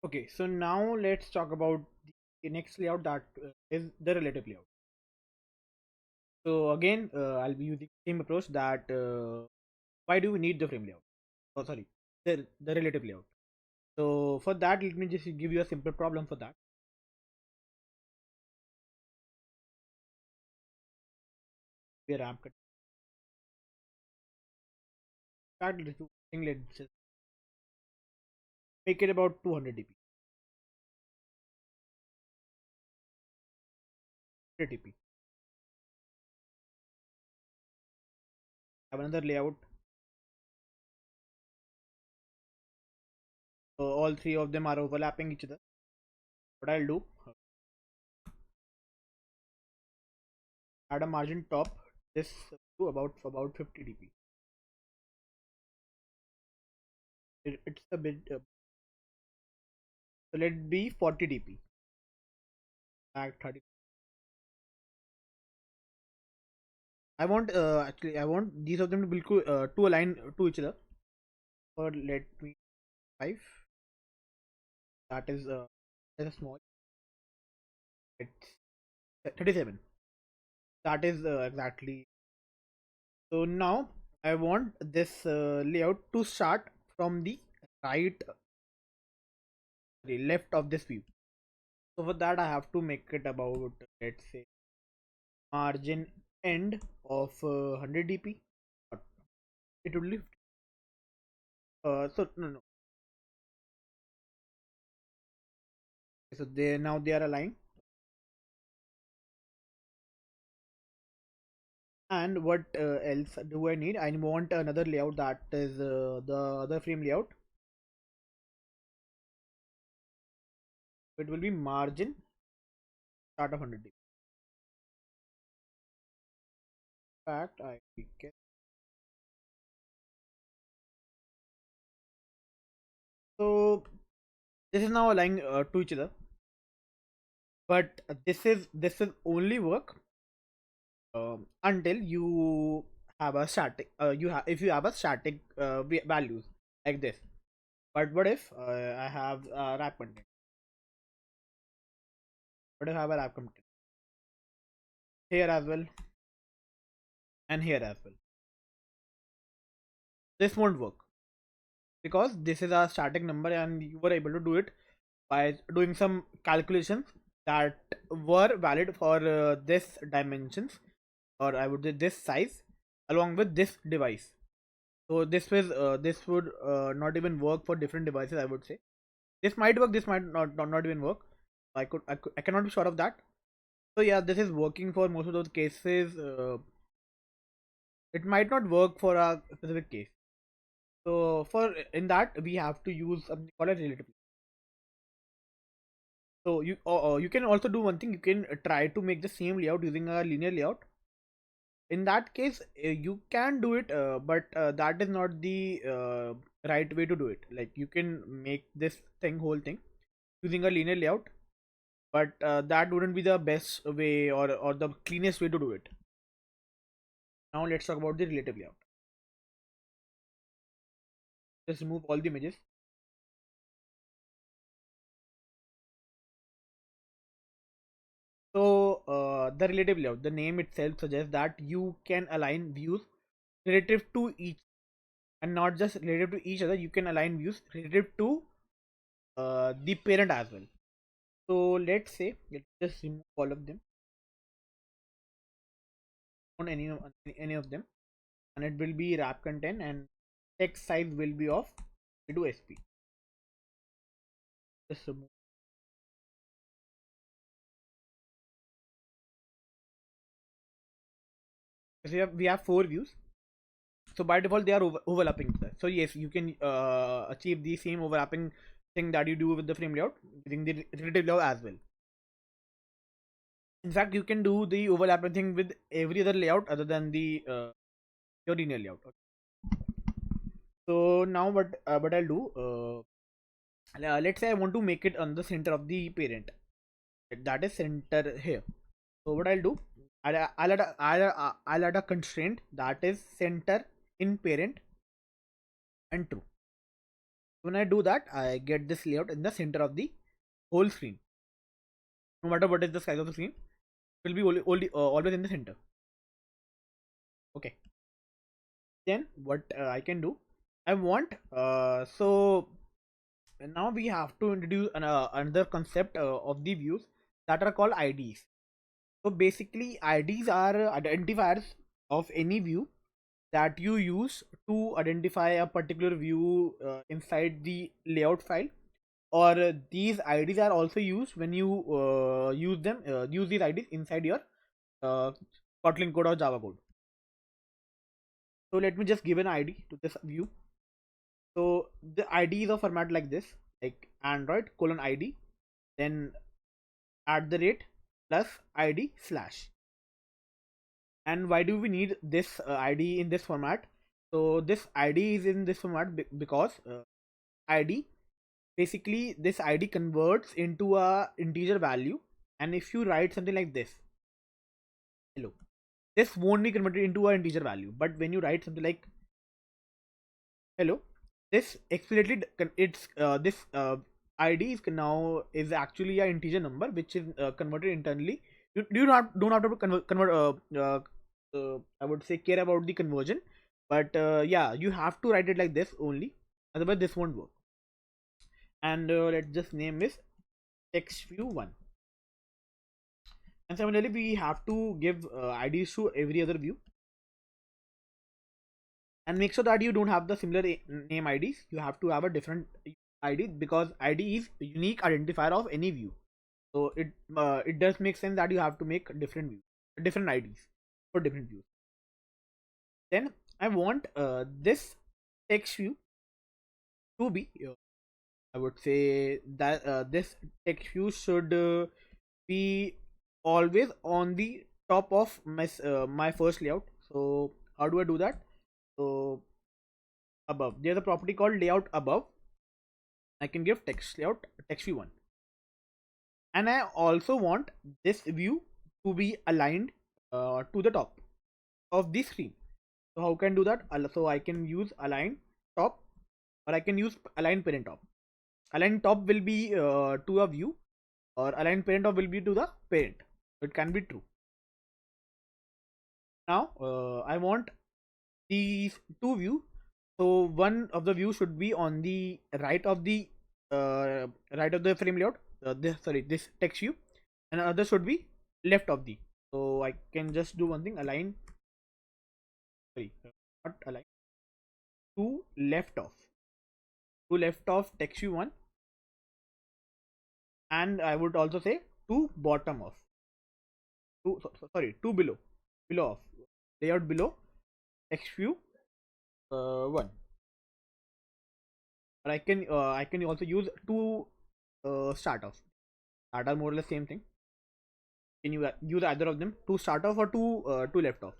Okay, so now let's talk about the next layout, that is the relative layout. So again, I'll be using the same approach, that why do we need the frame layout? Oh, sorry, the relative layout. So for that, let me just give you a simple problem for that. We are app cut. That little thing, let's just make it about 200 dp. 100 dp. Have another layout. So all three of them are overlapping each other. What I'll do, add a margin top this to about 50 dp. It's a bit so let it be 40 dp. Back 30. I want these of them to to align to each other. Or let me 5. That is a small. It's 37. That is exactly. So now I want this layout to start from the right, the left of this view. So for that I have to make it about, let's say, margin end of 100 dp. It would lift. So no. So they are aligned. And what else do I need? I want another layout, that is the other frame layout. It will be margin start of 100 dp. Fact, I get. So this is now aligned to each other, but this is only work until you have a static. You have if you have a static values like this. But what if I have wrap content? What if I have a wrap content here as well and here as well? This won't work because this is a static number, and you were able to do it by doing some calculations that were valid for this dimensions, or I would say this size, along with this device. So this would not even work for different devices, I would say. This might work, this might not even work. I cannot be sure of that. So yeah, this is working for most of those cases. It might not work for a specific case. So for in that we have to use something called a relative. So you can also do one thing. You can try to make the same layout using a linear layout. In that case, you can do it, but that is not the right way to do it. Like, you can make this whole thing using a linear layout, but that wouldn't be the best way, or the cleanest way to do it. Now let's talk about the relative layout. Just remove all the images. So the relative layout, the name itself suggests that you can align views relative to each, and not just relative to each other. You can align views relative to the parent as well. So let's just remove all of them on any of them, and it will be wrap content, and text size will be of to sp. Just remove. So we have 4 views. So by default they are overlapping. So yes, you can achieve the same overlapping thing that you do with the frame layout using the relative layout as well. In fact, you can do the overlapping thing with every other layout other than the your linear layout. So now what I'll do, let's say I want to make it on the center of the parent, that is center here. So what I'll do, I'll add a constraint that is center in parent and true. When I do that, I get this layout in the center of the whole screen. No matter what is the size of the screen, it will be always in the center. Okay. Then what I can do, I want so now we have to introduce another concept of the views that are called IDs. So basically, IDs are identifiers of any view that you use to identify a particular view inside the layout file, or these IDs are also used when you use these IDs inside your uh, Kotlin code or Java code. So let me just give an ID to this view. So the ID is a format like this, like Android colon ID, then at the rate plus ID slash. And why do we need this ID in this format? So this ID is in this format because ID, basically this ID converts into a integer value, and if you write something like this, hello, this won't be converted into an integer value, but when you write something like hello, this explicitly it's this ID is now is actually an integer number which is converted internally. You don't have to convert I would say care about the conversion, but yeah, you have to write it like this only, otherwise this won't work. And let's just name this text view 1. And similarly, we have to give IDs to every other view, and make sure that you don't have the similar name IDs. You have to have a different ID, because ID is a unique identifier of any view. So it does make sense that you have to make different IDs for different views. Then I want this text view to be I would say that this text view should be always on the top of my first layout. So how do I do that? So above, there's a property called layout above. I can give text layout text view 1, and I also want this view to be aligned to the top of the screen. So how can I do that? So I can use align top, or I can use align parent top. Align top will be to a view, or align parent top will be to the parent. It can be true. Now I want these two view. So one of the view should be on the right of the frame layout. This text view, and other should be left of the. So I can just do one thing: align. Sorry, not align. To left of. To left of text view 1, and I would also say to bottom of. Sorry, to below of layout below text view 1. Or I can also use two start off that are more or less same thing. Can you use either of them, to start off or to left off?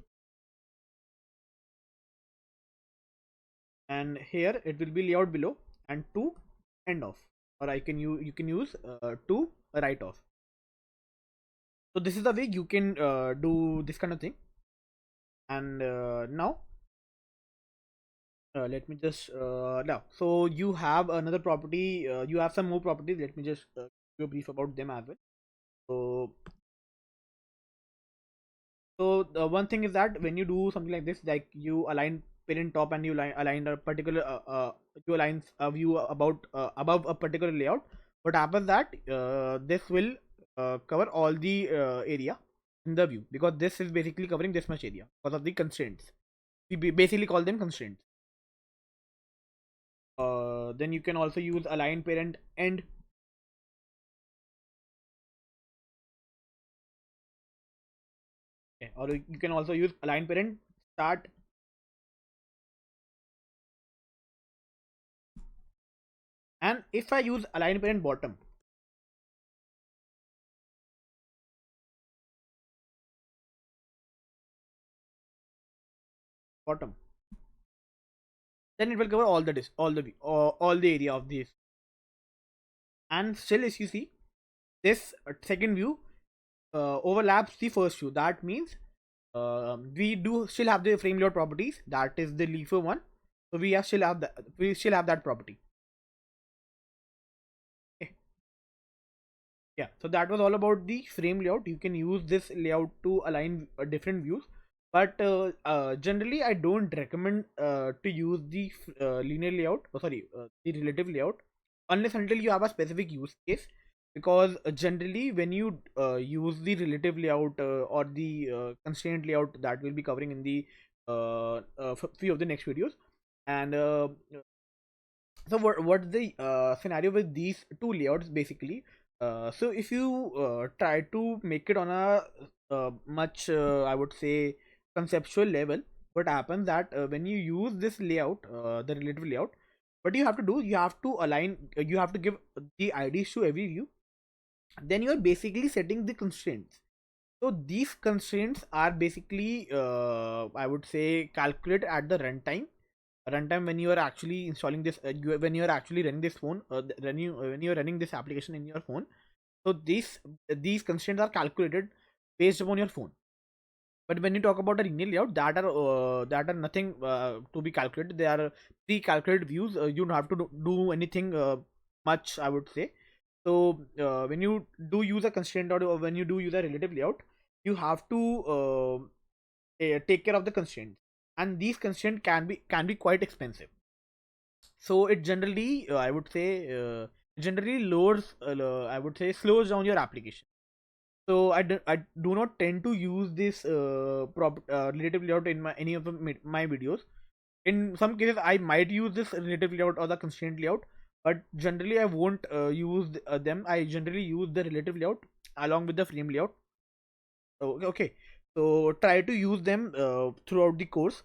And here it will be layout below and to end off, or you can use to right off. So this is the way you can do this kind of thing. And now let me just now, so you have another property, you have some more properties. Let me just give a brief about them as well. So the one thing is that when you do something like this, like you align parent top, and you align a particular you align a view about above a particular layout, what happens that this will cover all the area in the view, because this is basically covering this much area because of the constraints. We basically call them constraints. Then you can also use align parent end. Okay, or you can also use align parent start. And if I use align parent bottom, then it will cover all the all the area of this. And still, as you see, this second view overlaps the first view. That means we do still have the frame layout properties, that is the leafer one. So we still have that property. Yeah, so that was all about the frame layout. You can use this layout to align different views, but generally I don't recommend to use the linear layout, sorry, the relative layout, unless until you have a specific use case. Because generally when you use the relative layout or the constraint layout, that will be covering in the few of the next videos. And so what the scenario with these two layouts basically, so if you try to make it on a much I would say conceptual level, what happens that when you use this layout, the relative layout, what you have to do, you have to align, you have to give the IDs to every view, then you are basically setting the constraints. So these constraints are basically I would say calculated at the runtime when you are actually installing this, when you are actually running this phone, when you are running this application in your phone. So these constraints are calculated based upon your phone. But when you talk about a linear layout, that are nothing to be calculated. They are pre-calculated views. You don't have to do anything much, I would say. So when you do use a constraint, or when you do use a relative layout, you have to take care of the constraints, and these constraints can be quite expensive. So it generally generally lowers, I would say slows down your application. So I do not tend to use this relative layout in any of my videos. In some cases I might use this relative layout or the constraint layout, but generally I won't use them. I generally use the relative layout along with the frame layout. Okay, so try to use them throughout the course.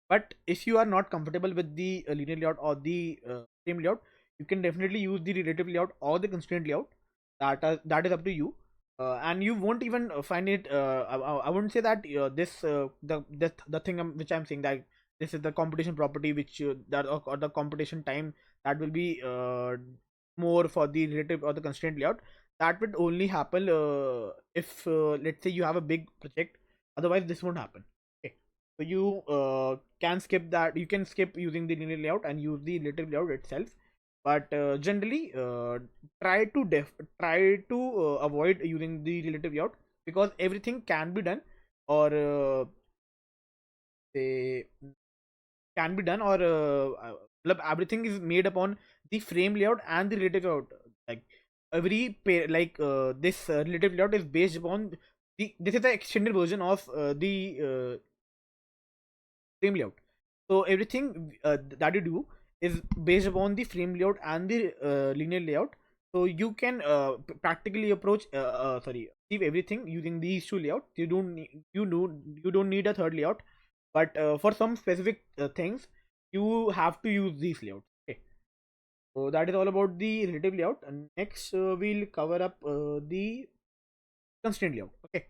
But if you are not comfortable with the linear layout or the frame layout, you can definitely use the relative layout or the constraint layout. That is up to you. And you won't even find it. I wouldn't say that the thing which I'm saying, that this is the competition property which that or the competition time that will be more for the relative or the constraint layout. That would only happen if let's say you have a big project. Otherwise, this won't happen. Okay. So you can skip that. You can skip using the linear layout and use the relative layout itself. But generally, try to avoid using the relative layout, because everything can be done, or say can be done, or everything is made upon the frame layout and the relative layout. Like every pair, like this relative layout is based upon this is the extended version of the frame layout. So everything that you do is based upon the frame layout and the linear layout. So you can practically approach sorry, achieve everything using these two layouts. You don't need a third layout, but for some specific things you have to use these layouts. Okay, so that is all about the relative layout. And next we'll cover up the constraint layout. Okay,